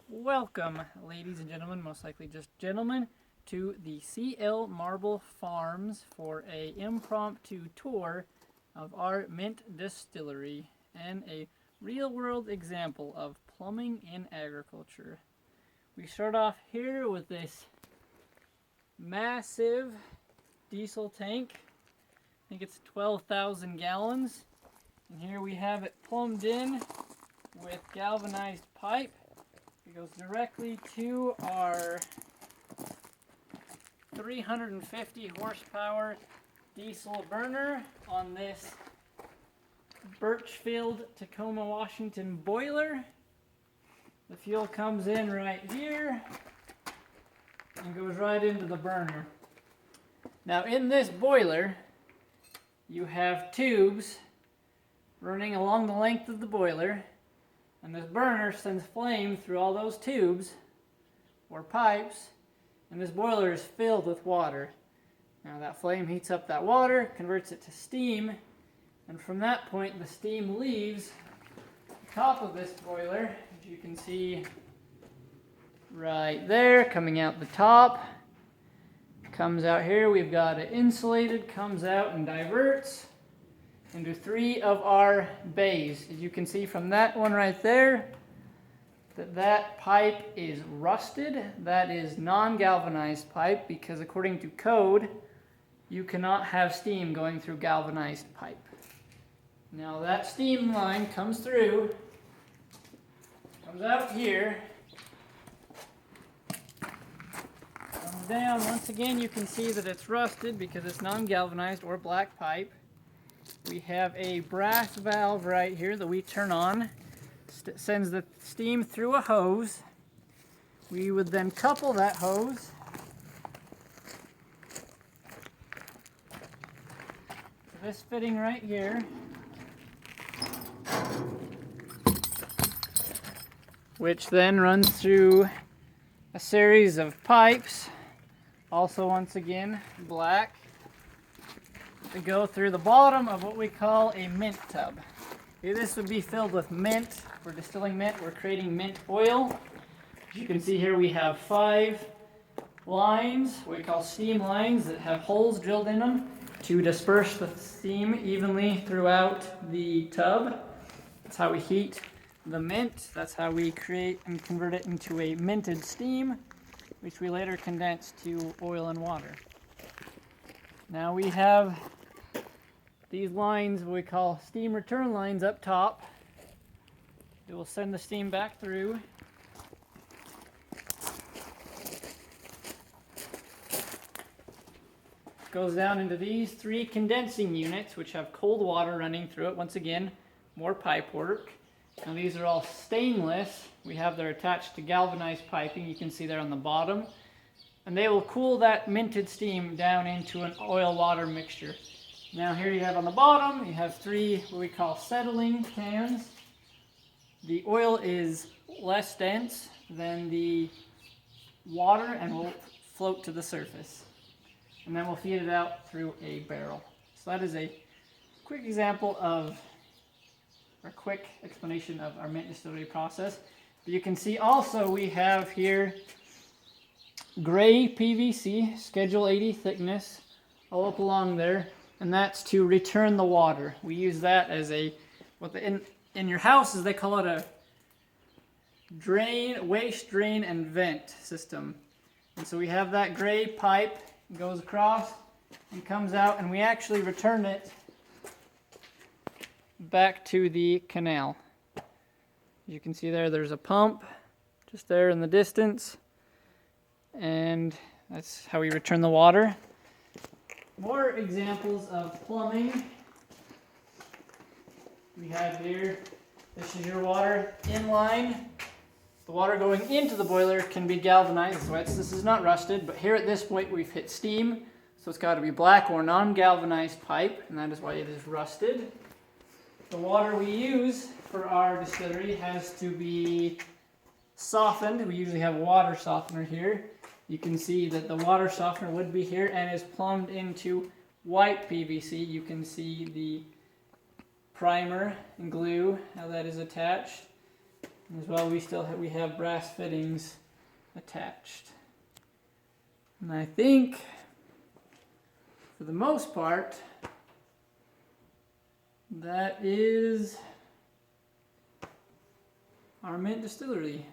Welcome, ladies and gentlemen, most likely just gentlemen, to the CL Marble Farms for a impromptu tour of our mint distillery and a real-world example of plumbing in agriculture. We start off here with this massive diesel tank. I think it's 12,000 gallons. And here we have it plumbed in with galvanized pipe. It goes directly to our 350 horsepower diesel burner on this Birchfield Tacoma, Washington boiler. The fuel comes in right here and goes right into the burner. Now in this boiler, you have tubes running along the length of the boiler, and this burner sends flame through all those tubes or pipes, and this boiler is filled with water. Now that flame heats up that water, converts it to steam, and from that point the steam leaves the top of this boiler, as you can see right there, coming out the top. Comes out here, we've got it insulated, comes out and diverts into 3 of our bays. As you can see from that one right there, that pipe is rusted. That is non-galvanized pipe because according to code, you cannot have steam going through galvanized pipe. Now that steam line comes through, comes out here, comes down. Once again, you can see that it's rusted because it's non-galvanized or black pipe. We have a brass valve right here that we turn on. Sends the steam through a hose. We would then couple that hose to this fitting right here, which then runs through a series of pipes, also once again black, to go through the bottom of what we call a mint tub. Okay, this would be filled with mint. We're distilling mint. We're creating mint oil. As you can see here, we have 5 lines, what we call steam lines, that have holes drilled in them to disperse the steam evenly throughout the tub. That's how we heat the mint. That's how we create and convert it into a minted steam, which we later condense to oil and water. Now we have these lines, what we call steam return lines, up top. It will send the steam back through. It goes down into these 3 condensing units, which have cold water running through it. Once again, more pipe work. Now these are all stainless. They're attached to galvanized piping. You can see there on the bottom. And they will cool that minted steam down into an oil-water mixture. Now here you have on the bottom, you have 3 what we call settling cans. The oil is less dense than the water and will float to the surface. And then we'll feed it out through a barrel. So that is a quick example of, or quick explanation of our mint distillery process. But you can see also we have here gray PVC, Schedule 80 thickness, all up along there. And that's to return the water. We use that as a, in your houses they call it a drain, waste drain and vent system. And so we have that gray pipe, goes across and comes out, and we actually return it back to the canal. You can see there's a pump just there in the distance, and that's how we return the water. More examples of plumbing we have here. This is your water inline. The water going into the boiler can be galvanized. This is not rusted, but here at this point we've hit steam, so it's got to be black or non-galvanized pipe, and that is why it is rusted. The water we use for our distillery has to be softened. We usually have a water softener here. You can see that the water softener would be here and is plumbed into white PVC. You can see the primer and glue, how that is attached. As well, we have brass fittings attached. And I think, for the most part, that is our mint distillery.